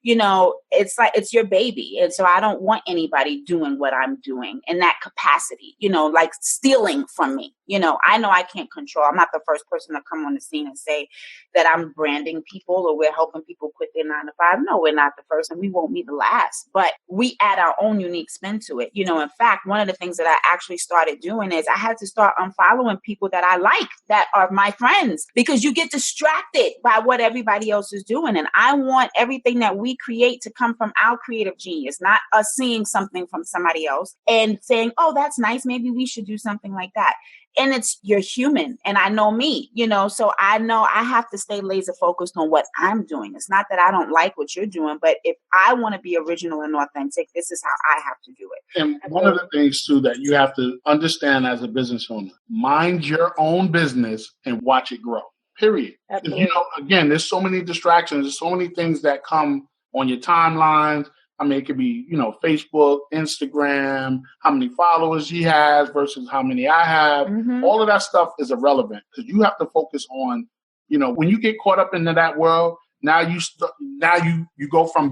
You know, it's like, it's your baby. And so I don't want anybody doing what I'm doing in that capacity, you know, like stealing from me. You know I can't control. I'm not the first person to come on the scene and say that I'm branding people or we're helping people quit their 9-to-5. No, we're not the first and we won't be the last, but we add our own unique spin to it. You know, in fact, one of the things that I actually started doing is I had to start unfollowing people that I like that are my friends because you get distracted by what everybody else is doing. And I want everything that we create to come from our creative genius, not us seeing something from somebody else and saying, oh, that's nice. Maybe we should do something like that. And you're human. And I know me, you know, so I know I have to stay laser focused on what I'm doing. It's not that I don't like what you're doing, but if I want to be original and authentic, this is how I have to do it. And one of the things too that you have to understand as a business owner, mind your own business and watch it grow. Period. You know, again, there's so many distractions. There's so many things that come on your timelines. I mean, it could be, you know, Facebook, Instagram, how many followers he has versus how many I have. Mm-hmm. All of that stuff is irrelevant because you have to focus on, you know, when you get caught up into that world, now you go from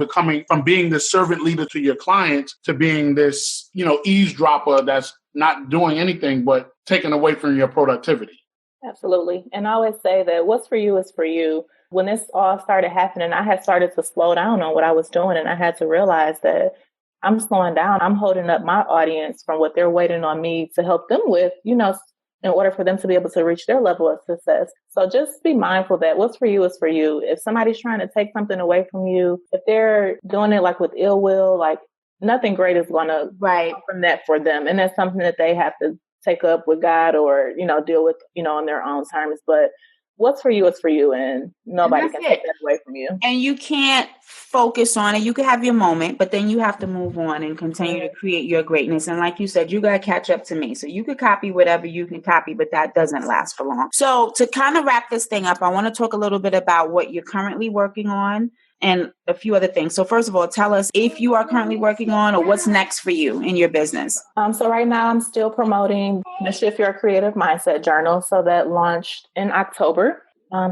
being the servant leader to your clients to being this, you know, eavesdropper that's not doing anything but taking away from your productivity. Absolutely. And I always say that what's for you is for you. When this all started happening, I had started to slow down on what I was doing. And I had to realize that I'm slowing down. I'm holding up my audience from what they're waiting on me to help them with, you know, in order for them to be able to reach their level of success. So just be mindful that what's for you is for you. If somebody's trying to take something away from you, if they're doing it like with ill will, like nothing great is going to come from that for them. And that's something that they have to take up with God or, you know, deal with, you know, on their own terms. But what's for you is for you, and nobody can take that away from you. And you can't focus on it. You can have your moment, but then you have to move on and continue to create your greatness. And like you said, you got to catch up to me. So you could copy whatever you can copy, but that doesn't last for long. So to kind of wrap this thing up, I want to talk a little bit about what you're currently working on and a few other things. So first of all, tell us if you are currently working on or what's next for you in your business. So right now I'm still promoting the Shift Your Creative Mindset Journal. So that launched in October.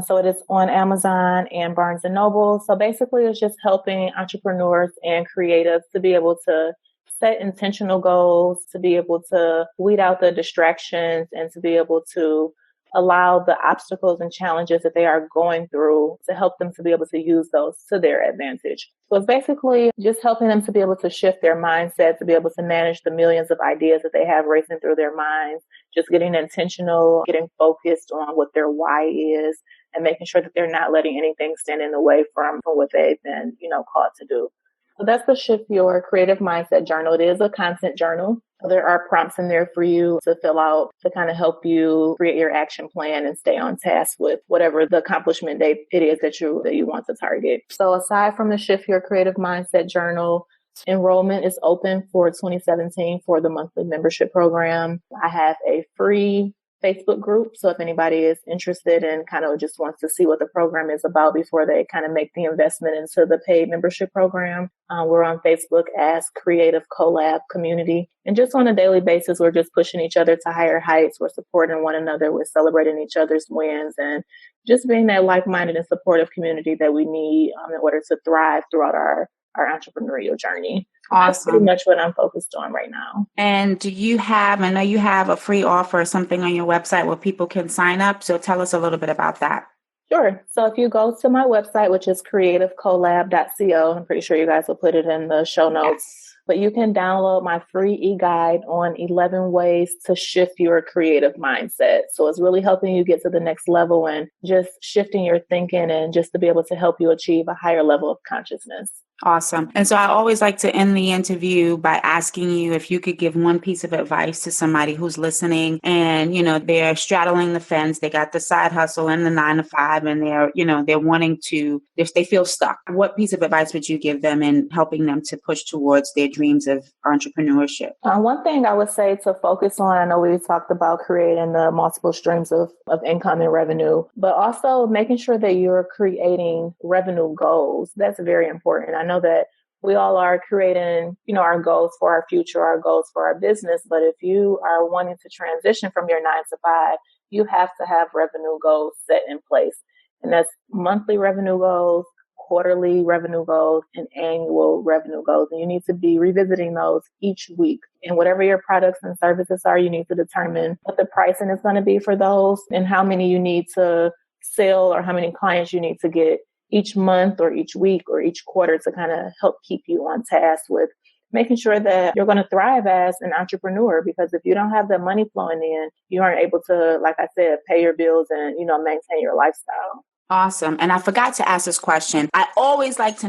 So it is on Amazon and Barnes & Noble. So basically it's just helping entrepreneurs and creatives to be able to set intentional goals, to be able to weed out the distractions and to be able to allow the obstacles and challenges that they are going through to help them to be able to use those to their advantage. So it's basically just helping them to be able to shift their mindset, to be able to manage the millions of ideas that they have racing through their minds, just getting intentional, getting focused on what their why is, and making sure that they're not letting anything stand in the way from what they've been, you know, called to do. So that's the Shift Your Creative Mindset Journal. It is a content journal. There are prompts in there for you to fill out to kind of help you create your action plan and stay on task with whatever the accomplishment date it is that you want to target. So aside from the Shift Your Creative Mindset Journal, enrollment is open for 2017 for the monthly membership program. I have a free Facebook group. So if anybody is interested and kind of just wants to see what the program is about before they kind of make the investment into the paid membership program, we're on Facebook as Creative Collab Community. And just on a daily basis, we're just pushing each other to higher heights. We're supporting one another. We're celebrating each other's wins and just being that like-minded and supportive community that we need in order to thrive throughout our entrepreneurial journey. Awesome. That's pretty much what I'm focused on right now. And I know you have a free offer or something on your website where people can sign up. So tell us a little bit about that. Sure. So if you go to my website, which is creativecollab.co, I'm pretty sure you guys will put it in the show notes. Yes. But you can download my free e-guide on 11 ways to shift your creative mindset. So it's really helping you get to the next level and just shifting your thinking and just to be able to help you achieve a higher level of consciousness. Awesome. And so I always like to end the interview by asking you if you could give one piece of advice to somebody who's listening and, you know, they're straddling the fence. They got the side hustle and the 9-to-5 and they're wanting to, if they feel stuck, what piece of advice would you give them in helping them to push towards their dreams of entrepreneurship? One thing I would say to focus on, I know we talked about creating the multiple streams of income and revenue, but also making sure that you're creating revenue goals. That's very important. I know that we all are creating, our goals for our future, our goals for our business. But if you are wanting to transition from your 9 to 5, you have to have revenue goals set in place. And that's monthly revenue goals, quarterly revenue goals, and annual revenue goals. And you need to be revisiting those each week. And whatever your products and services are, you need to determine what the pricing is going to be for those and how many you need to sell or how many clients you need to get each month or each week or each quarter to kind of help keep you on task with making sure that you're going to thrive as an entrepreneur. Because if you don't have the money flowing in, you aren't able to, like I said, pay your bills and, maintain your lifestyle. Awesome. And I forgot to ask this question. We always like to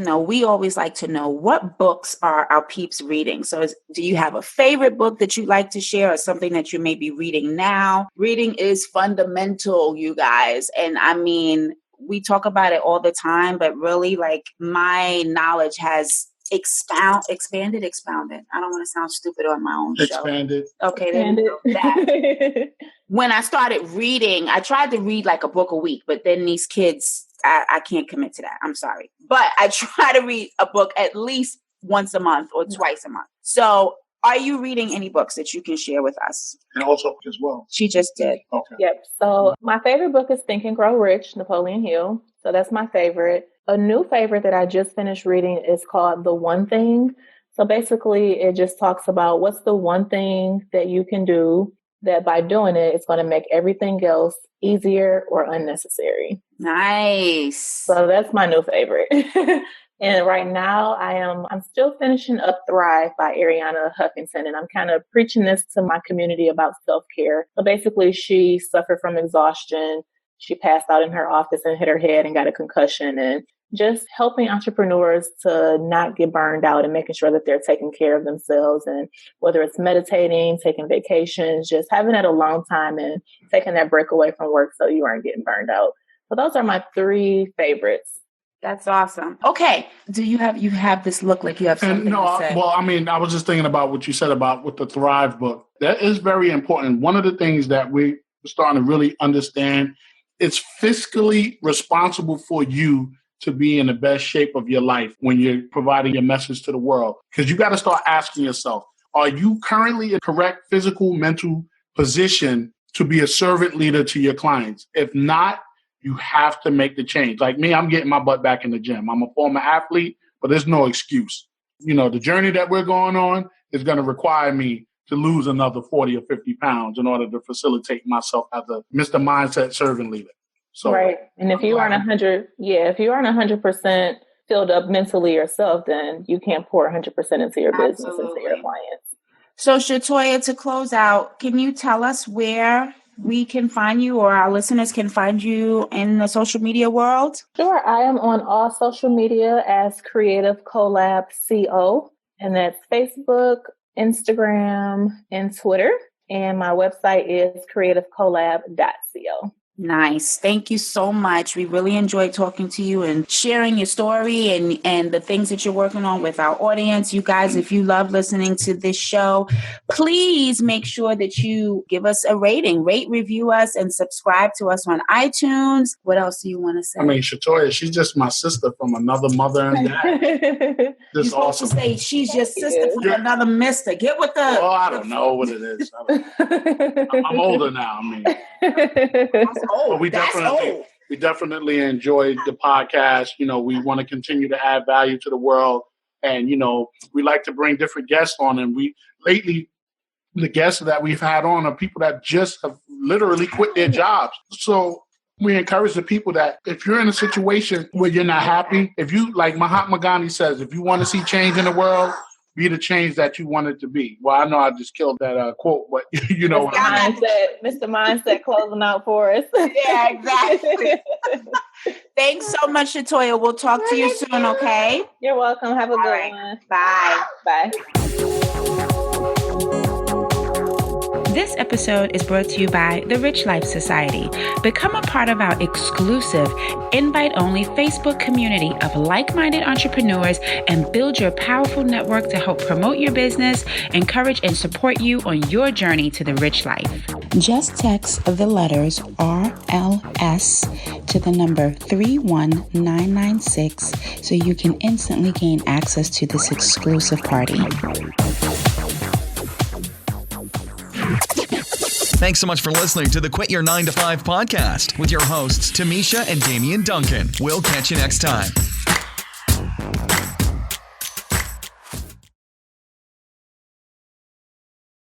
know what books are our peeps reading. So do you have a favorite book that you'd like to share or something that you may be reading now? Reading is fundamental, you guys. And I mean, we talk about it all the time, but really my knowledge has expanded. I don't want to sound stupid on my own show. Expanded. Okay, there you go. That. When I started reading, I tried to read a book a week, but then these kids, I can't commit to that. I'm sorry. But I try to read a book at least once a month or twice a month. So are you reading any books that you can share with us? And also as well. She just did. Okay. Yep. So my favorite book is Think and Grow Rich, Napoleon Hill. So that's my favorite. A new favorite that I just finished reading is called The One Thing. So basically it just talks about what's the one thing that you can do that by doing it, it's going to make everything else easier or unnecessary. Nice. So that's my new favorite. And right now I'm still finishing up Thrive by Arianna Huffington. And I'm kind of preaching this to my community about self-care. So basically she suffered from exhaustion. She passed out in her office and hit her head and got a concussion, and just helping entrepreneurs to not get burned out and making sure that they're taking care of themselves. And whether it's meditating, taking vacations, just having that alone time and taking that break away from work so you aren't getting burned out. So those are my 3 favorites. That's awesome. Okay. Do you have this look like you have something to say? Well, I mean, I was just thinking about what you said about with the Thrive book. That is very important. One of the things that we're starting to really understand, it's fiscally responsible for you to be in the best shape of your life when you're providing your message to the world. Because you got to start asking yourself, are you currently in correct physical, mental position to be a servant leader to your clients? If not, you have to make the change. Like me, I'm getting my butt back in the gym. I'm a former athlete, but there's no excuse. The journey that we're going on is going to require me to lose another 40 or 50 pounds in order to facilitate myself as a Mr. Mindset servant leader. So, right. And if you aren't 100% filled up mentally yourself, then you can't pour 100% into your business, into your clients. So Shatoya, to close out, can you tell us where we can find you or our listeners can find you in the social media world? Sure. I am on all social media as Creative Collab CO, and that's Facebook, Instagram, and Twitter. And my website is creativecollab.co. Nice. Thank you so much. We really enjoyed talking to you and sharing your story and the things that you're working on with our audience. You guys, if you love listening to this show, please make sure that you give us a rating, rate, review us, and subscribe to us on iTunes. What else do you want to say? I mean, Shatoya, she's just my sister from another mother and dad. Just You're awesome. To say she's your sister from another mister. Get with the... Oh, I don't know what it is. I'm older now. I mean... But we definitely enjoyed the podcast. We want to continue to add value to the world. And, we like to bring different guests on. And lately, the guests that we've had on are people that just have literally quit their jobs. So we encourage the people that if you're in a situation where you're not happy, if you, like Mahatma Gandhi says, if you want to see change in the world, be the change that you want it to be. Well, I know I just killed that quote, but you know what I mean. Mr. Mindset closing out for us. Yeah, exactly. Thanks so much, Shatoya. We'll talk to you soon, okay? You're welcome. Have a good one. Bye. Bye. This episode is brought to you by the Rich Life Society. Become a part of our exclusive, invite-only Facebook community of like-minded entrepreneurs and build your powerful network to help promote your business, encourage and support you on your journey to the rich life. Just text the letters RLS to the number 31996 so you can instantly gain access to this exclusive party. Thanks so much for listening to the Quit Your 9 to 5 podcast with your hosts, Tamisha and Damian Duncan. We'll catch you next time.